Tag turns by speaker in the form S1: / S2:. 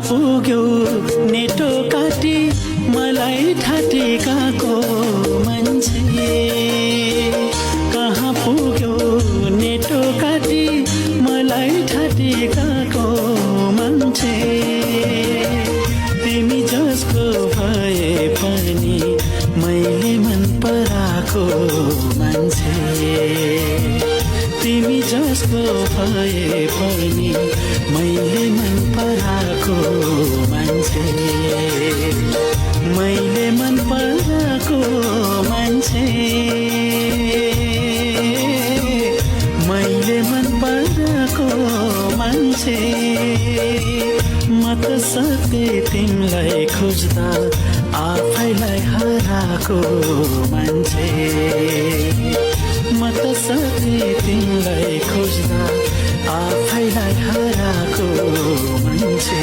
S1: पुग्यो नेटो काटी मलाई ठाटेकाको मान्छे कहाँ पुग्यो नेटो काटी मलाई ठाटेकाको मान्छे तिमी जसको भए पनि मैले मन पराएको मान्छे तिमी जसको भए पनि मैले मन पराएको मान्छे मैले मन पराएको मान्छे मैले मन पराएको मान्छे म त सधैँ तिमीलाई खोज्दा आफैलाई हराएको मान्छे म त सधैँ तिमीलाई खोज्दा आफैलाई हराएको मान्छे